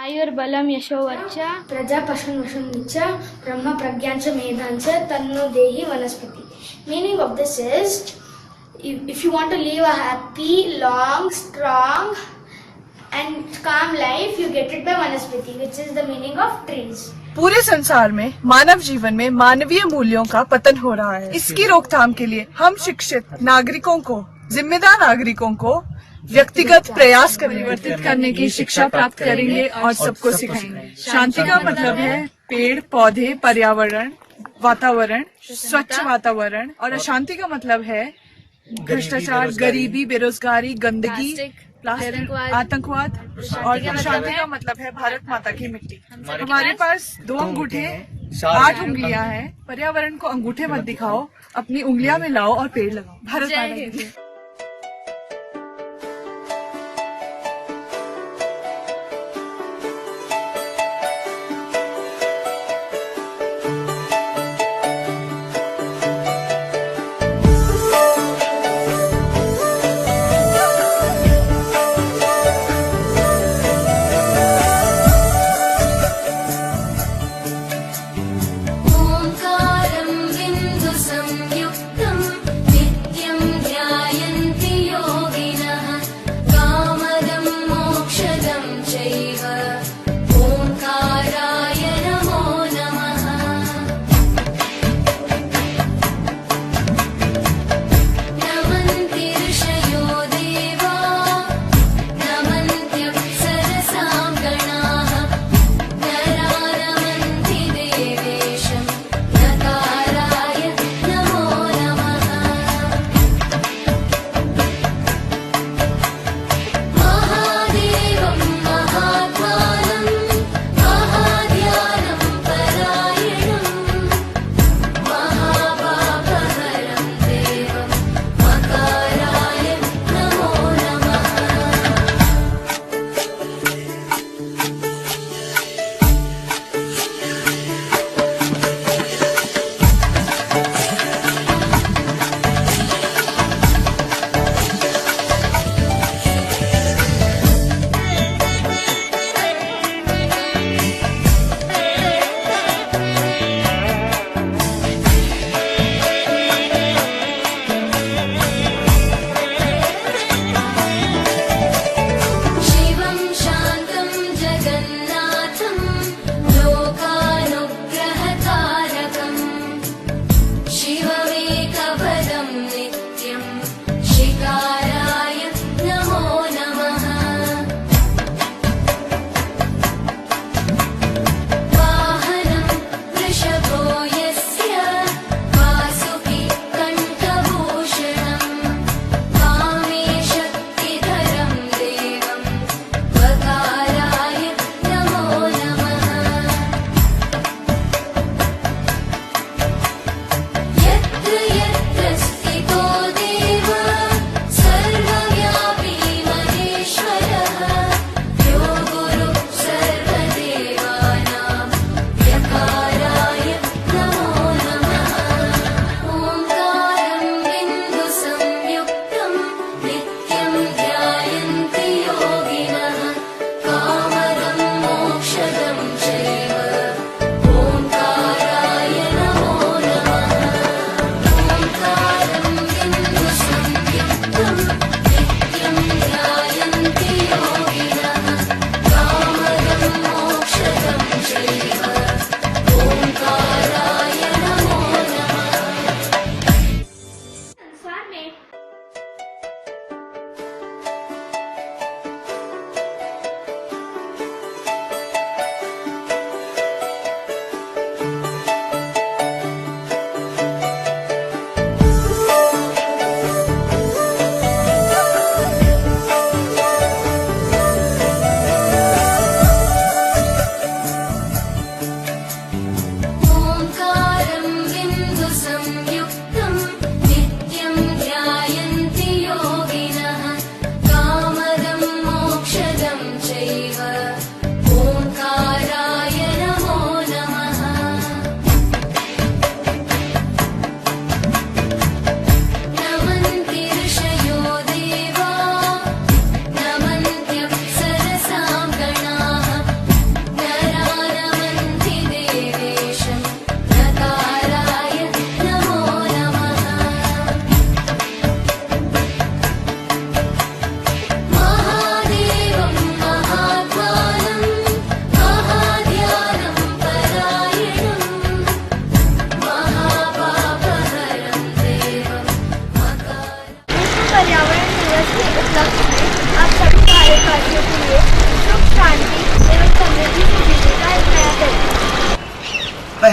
आयुर्बलं यशोवर्च प्रजा पशुन्वशुन्निच ब्रह्म प्रज्ञांच मेधांच तन्नो देहि वनस्पति. Meaning of this is, if you want to live a happy, long, strong and calm life, you get it by vanaspati, which is the meaning of trees. पूरे संसार में मानव जीवन में मानवीय मूल्यों का पतन हो रहा है. इसकी रोकथाम के लिए हम शिक्षित नागरिकों को, जिम्मेदार नागरिकों को व्यक्तिगत प्रयास परिवर्तित करने की शिक्षा प्राप्त करेंगे और सबको सिखाएंगे. शांति का मतलब है पेड़ पौधे, पर्यावरण, वातावरण, स्वच्छ वातावरण, और अशांति का मतलब है भ्रष्टाचार, गरीबी, बेरोजगारी, गंदगी, प्लास्टिक, आतंकवाद. और शांति का मतलब है भारत माता की मिट्टी. हमारे पास 2 अंगूठे, 8 उंगलियां हैं. पर्यावरण को अंगूठे मत दिखाओ, अपनी उंगलियां में लाओ और पेड़ लगाओ. भारत माता की जय. ओंकारं बिन्दु संयुक्तं नित्यं ध्यायेत्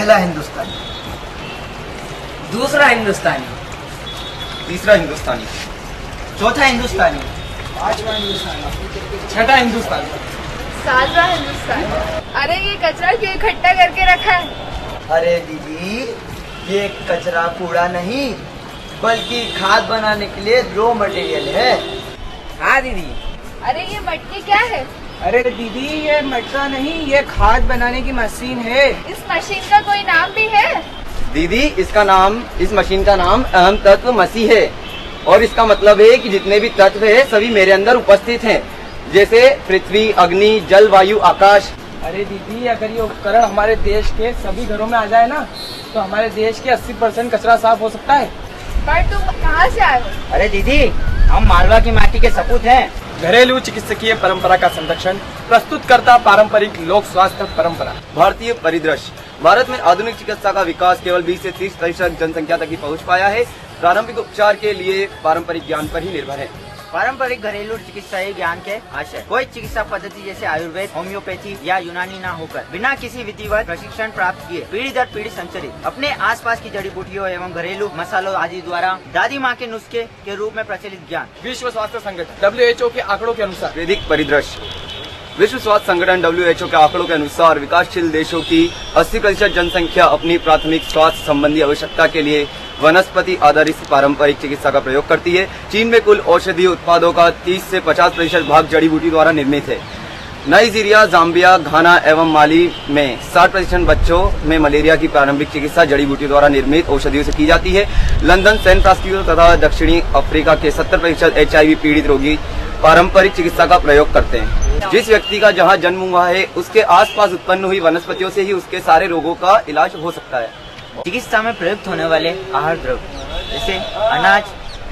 पहला हिंदुस्तानी, दूसरा हिंदुस्तानी, तीसरा हिंदुस्तानी, चौथा हिंदुस्तानी, छठा हिंदुस्तानी, सातवां हिंदुस्तान। अरे ये कचरा क्यों इकट्ठा करके रखा है? अरे दीदी, ये कचरा कूड़ा नहीं बल्कि खाद बनाने के लिए रॉ मटेरियल है। हाँ दीदी। अरे ये मटकी क्या है? अरे दीदी ये मटका नहीं, ये खाद बनाने की मशीन है। इस मशीन का कोई नाम भी है? दीदी इस मशीन का नाम अहम तत्व मसीह है और इसका मतलब है कि जितने भी तत्व है सभी मेरे अंदर उपस्थित हैं, जैसे पृथ्वी, अग्नि, जल, वायु, आकाश। अरे दीदी अगर ये उपकरण हमारे देश के सभी घरों में आ जाए ना तो हमारे देश के 80% कचरा साफ हो सकता है। पर तुम कहाँ से आए हो? अरे दीदी, हम मालवा की माटी के सपूत हैं। घरेलू चिकित्सकीय परंपरा का संरक्षण प्रस्तुत करता पारंपरिक लोक स्वास्थ्य परंपरा। भारतीय परिदृश्य। भारत में आधुनिक चिकित्सा का विकास केवल 20 से 30% जनसंख्या तक ही पहुंच पाया है। प्रारंभिक उपचार के लिए पारंपरिक ज्ञान पर ही निर्भर है। पारंपरिक घरेलू चिकित्सा ज्ञान के आशय कोई चिकित्सा पद्धति जैसे आयुर्वेद, होम्योपैथी या यूनानी न होकर बिना किसी विधिवत प्रशिक्षण प्राप्त किए पीढ़ी दर पीढ़ी संचरित अपने आसपास की जड़ी बूटियों एवं घरेलू मसालों आदि द्वारा दादी माँ के नुस्खे के रूप में प्रचलित ज्ञान। विश्व स्वास्थ्य संगठन WHO के आंकड़ों के अनुसार वैदिक परिदृश्य। विश्व स्वास्थ्य संगठन WHO के आंकड़ों के अनुसार विकासशील देशों की 80% जनसंख्या अपनी प्राथमिक स्वास्थ्य संबंधी आवश्यकता के लिए वनस्पति आधारित पारंपरिक चिकित्सा का प्रयोग करती है। चीन में कुल औषधीय उत्पादों का 30 से 50% भाग जड़ी बूटी द्वारा निर्मित है। नाइजीरिया, जाम्बिया, घाना एवं माली में 60% बच्चों में मलेरिया की प्रारंभिक चिकित्सा जड़ी बूटी द्वारा निर्मित औषधियों से की जाती है। लंदन, सैन फ्रांसिस्को तथा दक्षिणी अफ्रीका के 70% HIV पीड़ित रोगी पारंपरिक चिकित्सा का प्रयोग करते हैं। जिस व्यक्ति का जहां जन्म हुआ है उसके आसपास उत्पन्न हुई वनस्पतियों से ही उसके सारे रोगों का इलाज हो सकता है। चिकित्सा में प्रयुक्त होने वाले आहार द्रव्य जैसे अनाज,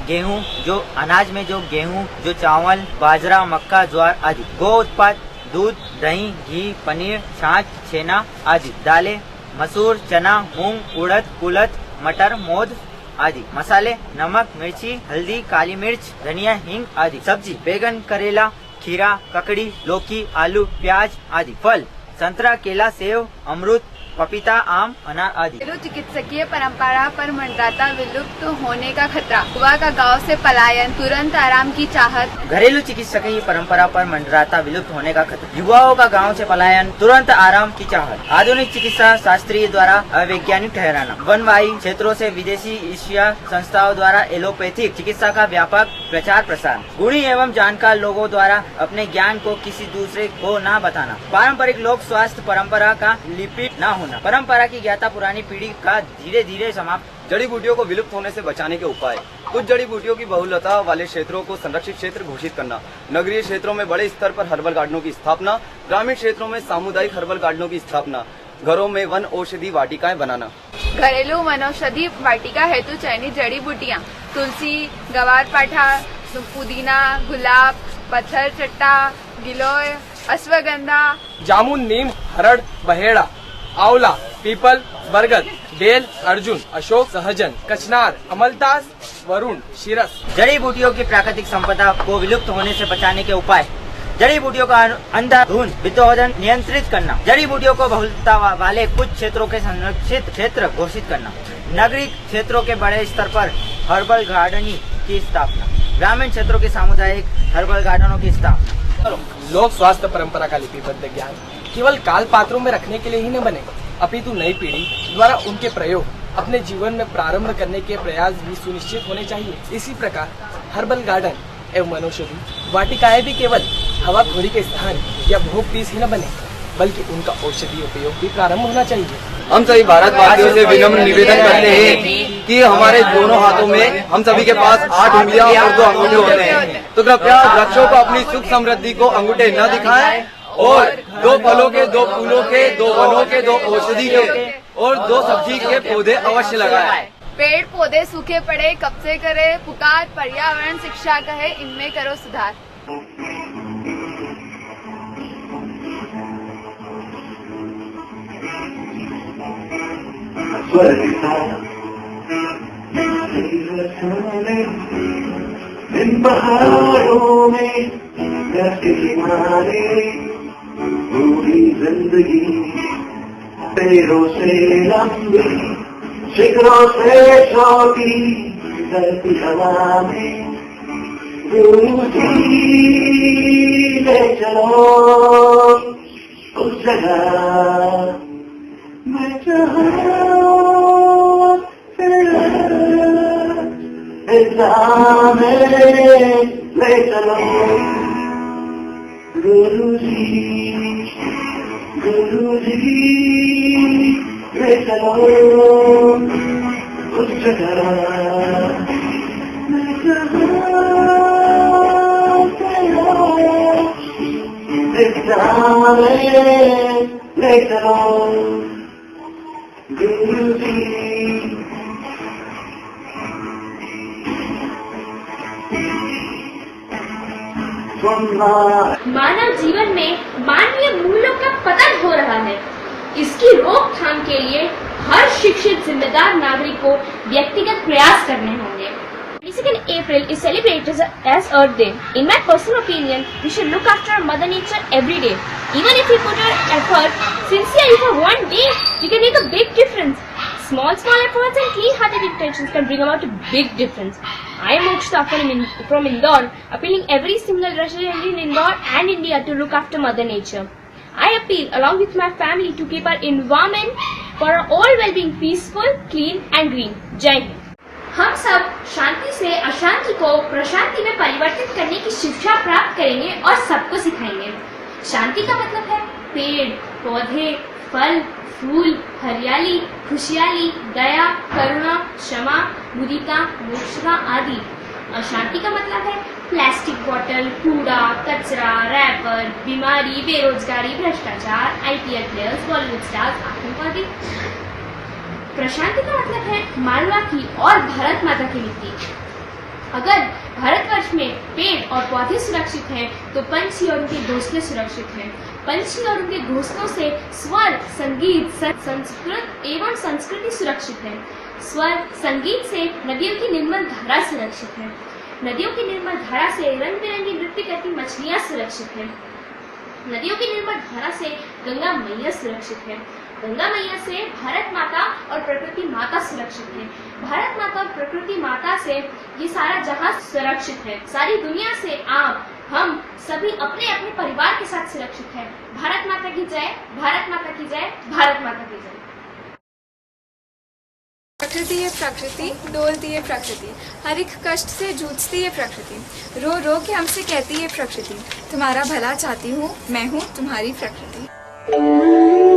गेहूं, जो अनाज में जो गेहूं, जो चावल, बाजरा, मक्का, ज्वार आदि, गो उत्पाद, दूध, दही, घी, पनीर, छाछ, छेना आदि, दालें, मसूर, चना, मूंग, उड़द, कुलथ, मटर, मोद आदि, मसाले, नमक, मिर्ची, हल्दी, काली मिर्च, धनिया, हींग आदि, सब्जी, बैगन, करेला, खीरा, ककड़ी, लौकी, आलू, प्याज आदि, फल, संतरा, केला, सेव, अमरूद, पपीता, आम, अनार आदि। घरेलू चिकित्सकीय परंपरा पर मंडराता विलुप्त होने का खतरा। युवा का गांव से पलायन, तुरंत आराम की चाहत। घरेलू चिकित्सकीय परंपरा पर मंडराता विलुप्त होने का खतरा। युवाओं का गांव से पलायन, तुरंत आराम की चाहत। आधुनिक चिकित्सा शास्त्रीय द्वारा अवैज्ञानिक ठहराना। वनवाही क्षेत्रों से विदेशी ईशिया संस्थाओं द्वारा एलोपैथिक चिकित्सा का व्यापक प्रचार प्रसार। गुणी एवं जानकार लोगों द्वारा अपने ज्ञान को किसी दूसरे को न बताना। पारंपरिक लोक स्वास्थ्य परंपरा का लिपिट न होना। परंपरा की ज्ञाता पुरानी पीढ़ी का धीरे धीरे समाप्त। जड़ी बूटियों को विलुप्त होने से बचाने के उपाय। कुछ जड़ी बूटियों की बहुलता वाले क्षेत्रों को संरक्षित क्षेत्र घोषित करना। नगरीय क्षेत्रों में बड़े स्तर पर हर्बल गार्डनों की स्थापना। ग्रामीण क्षेत्रों में सामुदायिक हर्बल गार्डनों की स्थापना। घरों में वन औषधि वाटिकाएं बनाना। घरेलू वनौषधि वाटिका हेतु चयनित जड़ी बूटियाँ तुलसी, गवारपाठा, पुदीना, गुलाब, पत्थर चट्टा, गिलोय, अश्वगंधा, जामुन, नीम, हरड़, बहेड़ा, आंवला, पीपल, बरगद, बेल, अर्जुन, अशोक, सहजन, कचनार, अमलतास, वरुण, शिरस। जड़ी बूटियों की प्राकृतिक संपदा को विलुप्त होने से बचाने के उपाय। जड़ी बूटियों का अंधाधुंध वित्तोधन नियंत्रित करना। जड़ी बूटियों को बहुलता वाले कुछ क्षेत्रों के संरक्षित क्षेत्र घोषित करना। नगरीय क्षेत्रों के बड़े स्तर पर हर्बल गार्डनिंग की स्थापना। ग्रामीण क्षेत्रों के सामुदायिक हर्बल गार्डनों की स्थापना। लोक स्वास्थ्य परंपरा का लिपिबद्ध ज्ञान केवल काल पात्रों में रखने के लिए ही न बने, अपितु नई पीढ़ी द्वारा उनके प्रयोग अपने जीवन में प्रारंभ करने के प्रयास भी सुनिश्चित होने चाहिए। इसी प्रकार हर्बल गार्डन एवं वनौषधि वाटिकाएं भी केवल हवाखोरी के स्थान या भोग पीस ही न बने, बल्कि उनका औषधीय उपयोग भी प्रारंभ होना चाहिए। हम सभी भारतवासियों से विनम्र निवेदन करते हैं कि हमारे दोनों हाथों में हम सभी के पास 8 उंगलियां और 2 अंगूठे होते हैं, तो कृपया वृक्षों को अपनी सुख समृद्धि को अंगूठे न दिखाएं और 2 फलों के, 2 फूलों के, 2 वनों के, 2 औषधि के और 2 सब्जी के पौधे अवश्य लगाएं। पेड़ पौधे सूखे पड़े कब से करे पुकार, पर्यावरण शिक्षा कहे इनमें करो सुधार। इन पहाड़ों में किनारे पूरी जिंदगी पेड़ों से लंबी शिखरों से छोटी धरती हवा में गुरुजी ले चलो उस जगह मैं जहाँ ले चलो गुरुजी ले चलो उस जगह मैं जहाँ ले चलो गुरुजी। मानव जीवन में मानवीय मूल्यों का पतन हो रहा है। इसकी रोकथाम के लिए हर शिक्षित जिम्मेदार नागरिक को व्यक्तिगत प्रयास करने होंगे। 22nd April is celebrated as Earth Day. In my personal opinion, we should look after Mother Nature every day. Even if we put our effort sincerely for one day, we can make a big difference. Small efforts and clean-hearted intentions can bring about a big difference. I am Mokshita from Indore, appealing every single resident in Indore and India to look after Mother Nature. I appeal along with my family to keep our environment for our all well-being peaceful, clean and green. Jai Hind. हम सब शांति से अशांति को प्रशांति में परिवर्तित करने की शिक्षा प्राप्त करेंगे और सबको सिखाएंगे। शांति का मतलब है पेड़, पौधे, फल, फूल, हरियाली, खुशहाली, दया, करुणा, क्षमा, मुदिता, मोक्षता आदि। अशांति का मतलब है प्लास्टिक बोतल, कूड़ा, कचरा, रैपर, बीमारी, बेरोजगारी, भ्रष्टाचार, IPL प्लेयर्स, बॉलीवुड स्टार्स, आतंकवादी। प्रशांति का मतलब है मानवा की और भारत माता की नीति। अगर भारतवर्ष में पेड़ और पौधे सुरक्षित हैं, तो पंछी और उनके घोंसले सुरक्षित हैं। पंछी और उनके घोंसलों से स्वर, संगीत, संस्कृत एवं संस्कृति सुरक्षित है। स्वर, संगीत से नदियों की निर्मल धारा सुरक्षित है। नदियों की निर्मल धारा से रंग बिरंगी नृत्य करती मछलियाँ सुरक्षित है। नदियों की निर्मल धारा से गंगा मैया सुरक्षित है। गंगा मैया से भारत माता और प्रकृति माता सुरक्षित है। भारत माता और प्रकृति माता से ये सारा जहां सुरक्षित है। सारी दुनिया से आप, हम सभी अपने अपने परिवार के साथ सुरक्षित है। भारत माता की जय, भारत माता की जय, भारत माता की जय। प्रकृति है प्रकृति, डोलती है प्रकृति, हर एक कष्ट से जूझती है प्रकृति, रो रो के हमसे कहती है प्रकृति, तुम्हारा भला चाहती हूँ, मैं हूँ तुम्हारी प्रकृति।